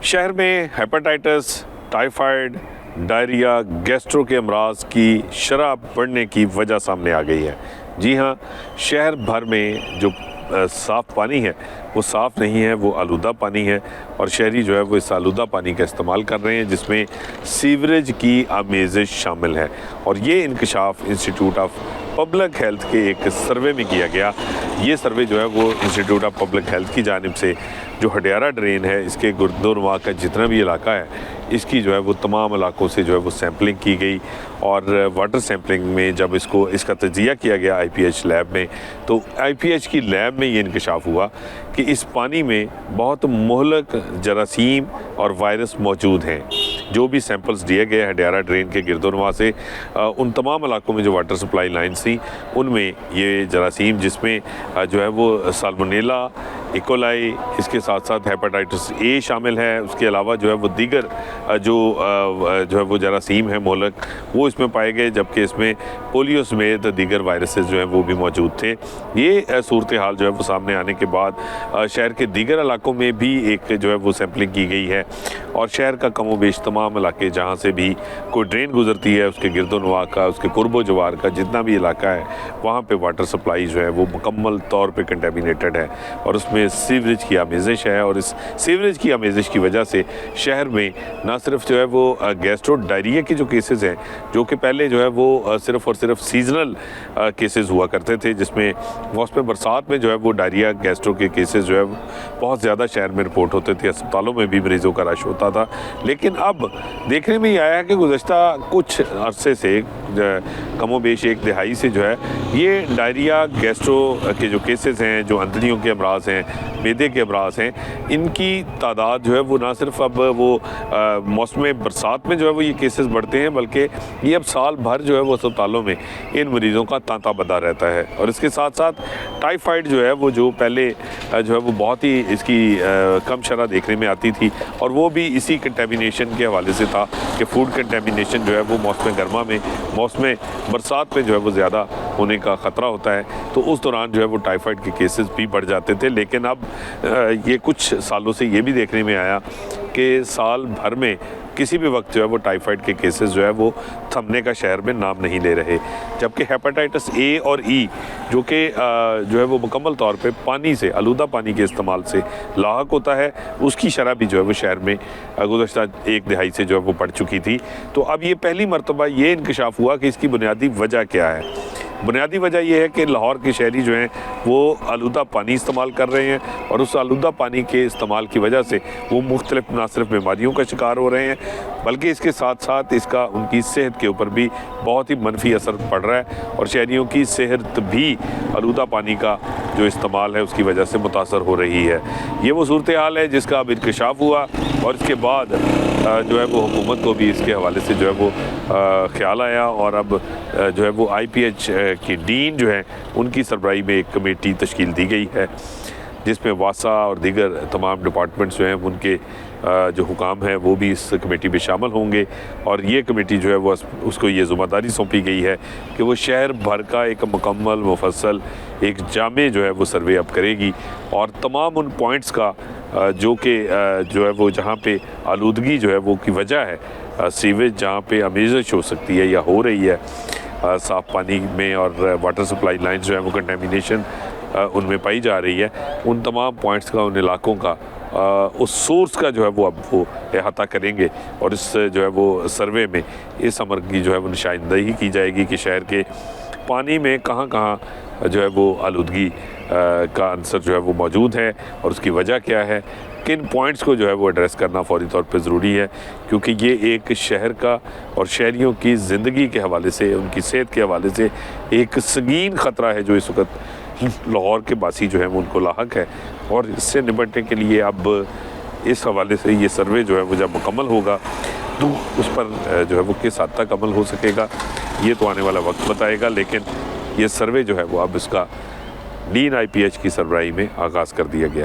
शहर में hepatitis, typhoid, diarrhoea, gastro के अमराज की शरह बढ़ने की वजह सामने आ गई है। जी हाँ, शहर भर में जो साफ़ पानी है वो साफ़ नहीं है, वो आलूदा पानी है और शहरी जो है वो इस आलूदा पानी का इस्तेमाल कर रहे हैं, जिसमें सीवरेज की आमेज़िश शामिल है। और ये इंकशाफ इंस्टीट्यूट ऑफ पब्लिक हेल्थ के एक सर्वे में किया गया। ये सर्वे जो है वो इंस्टीट्यूट ऑफ पब्लिक हेल्थ की जानिब से जो हडियारा ड्रेन है, इसके गुरुद्वारा का जितना भी इलाका है, इसकी जो है वो तमाम इलाकों से जो है वो सैम्पलिंग की गई। और वाटर सैम्पलिंग में जब इसका तजिया किया गया IPH लैब में, तो IPH की लैब में ये इंकशाफ हुआ कि इस पानी में बहुत मुहलक जरासीम और वायरस मौजूद हैं। जो भी सैंपल्स दिए गए हडियारा ड्रेन के गिरदोनवा से, उन तमाम इलाकों में जो वाटर सप्लाई लाइन्स थी उनमें ये जरासीम, जिसमें जो है वो साल्मोनेला, इकोलाई, इसके साथ साथ हेपेटाइटिस A शामिल है। उसके अलावा जो है वो दीगर जो है वो जरासीम है मोहलक, वो इसमें पाए गए, जबकि इसमें पोलियो समेत दीगर वायरसेस जो हैं वो भी मौजूद थे। ये सूरत हाल जो है वो सामने आने के बाद शहर के दीगर इलाकों में भी एक जो है वो सैम्पलिंग की गई है और शहर का कमोबेश तमाम इलाके जहाँ से भी कोई ड्रेन गुजरती है, उसके गिरदोनवा का, उसके कुर्बो जवार का जितना भी इलाका है, वहाँ पे वाटर सप्लाई जो है वो मुकम्मल तौर पे कंटेमिनेटेड है और उसमें सीवरेज की आमेज़िश है। और इस सीवरेज की आमेज़िश की वजह से शहर में ना सिर्फ जो है वो गैस्ट्रो डायरिया के जो केसेस हैं, जो कि पहले जो है वो सिर्फ और सिर्फ सीजनल केसेस हुआ करते थे, जिसमें मौसम बरसात में जो है वो डायरिया गैस्ट्रो के केसेस जो है बहुत ज़्यादा शहर में रिपोर्ट होते थे, अस्पतालों में भी मरीज़ों का रश होता था। लेकिन अब देखने में ये आया है कि गुज़श्ता कुछ अरसे से, कमोबेश एक दिहाई से जो है ये डायरिया गैस्ट्रो के जो केसेस हैं, जो अंतड़ियों के अमराज हैं, मैदे के अमराज हैं, इनकी तादाद जो है वो ना सिर्फ अब वो मौसम बरसात में जो है वो ये केसेस बढ़ते हैं, बल्कि ये अब साल भर जो है वो अस्पतालों में इन मरीज़ों का तांता बंधा रहता है। और इसके साथ साथ टाइफाइड जो है वो, जो पहले जो है वो बहुत ही इसकी कम शरह देखने में आती थी और वो भी इसी कंटेमिनेशन के हवाले से था कि फूड कंटेमिनेशन जो है वो मौसम गर्मा में, मौसम बरसात में जो है वो ज़्यादा होने का ख़तरा होता है, तो उस दौरान जो है वो टाइफाइड के केसेस भी बढ़ जाते थे। लेकिन अब ये कुछ सालों से ये भी देखने में आया कि साल भर में किसी भी वक्त जो है वो टाइफाइड के केसेस जो है वो थमने का शहर में नाम नहीं ले रहे, जबकि हेपेटाइटिस A और E जो कि जो है वो मुकम्मल तौर पे पानी से, आलूदा पानी के इस्तेमाल से लाहक होता है, उसकी शरह भी जो है वो शहर में गुज़श्ता एक दिहाई से जो है वो बढ़ चुकी थी। तो अब ये पहली मरतबा ये इंकशाफ हुआ कि इसकी बुनियादी वजह क्या है। बुनियादी वजह यह है कि लाहौर के शहरी जो हैं वो आलूदा पानी इस्तेमाल कर रहे हैं और उस आलूदा पानी के इस्तेमाल की वजह से वो मुख्तलिफ ना सिर्फ बीमारियों का शिकार हो रहे हैं, बल्कि इसके साथ साथ इसका उनकी सेहत के ऊपर भी बहुत ही मनफी असर पड़ रहा है और शहरियों की सेहत भी आलूदा पानी का जो इस्तेमाल है उसकी वजह से मुतासर हो रही है। ये वो सूरत हाल है जिसका अब इंकशाफ हुआ और इसके बाद जो है वो हुकूमत को भी इसके हवाले से जो है वो ख्याल आया और अब जो है वो IPH की डीन जो है उनकी सरबराही में एक कमेटी तश्कील दी गई है, जिसमें वासा और दीगर तमाम डिपार्टमेंट्स जो हैं उनके जो हुकाम हैं वो भी इस कमेटी में शामिल होंगे। और ये कमेटी जो है वो उसको ये ज़िम्मेदारी सौंपी गई है कि वो शहर भर का एक मुकम्मल मुफस्सल एक जामे जो है वो सर्वे अब करेगी और तमाम उन पॉइंट्स का जो कि जो है वो जहाँ पे आलूदगी जो है वो की वजह है, सीवेज जहाँ पे आमेज़िश हो सकती है या हो रही है साफ़ पानी में, और वाटर सप्लाई लाइन जो है वो कंटेमिनेशन उनमें पाई जा रही है, उन तमाम पॉइंट्स का, उन इलाकों का, उस सोर्स का जो है वो अब वो अहाता करेंगे और इस जो है वो सर्वे में इस अमर की जो है वो निशानदही की जाएगी कि शहर के पानी में कहाँ कहाँ जो है वो आलूदगी का अंसर जो है वो मौजूद है और उसकी वजह क्या है, किन पॉइंट्स को जो है वो एड्रेस करना फ़ौरी तौर पे ज़रूरी है, क्योंकि ये एक शहर का और शहरियों की ज़िंदगी के हवाले से, उनकी सेहत के हवाले से एक संगीन ख़तरा है जो इस वक्त लाहौर के बासी जो है वो उनको लाहक है। और इससे निपटने के लिए अब इस हवाले से ये सर्वे जो है वो जब मुकम्मल होगा तो उस पर जो है वो किस हद तक अमल हो सकेगा ये तो आने वाला वक्त बताएगा। लेकिन ये सर्वे जो है वो अब इसका डीन IPH की सरबराही में आगाज़ कर दिया गया है।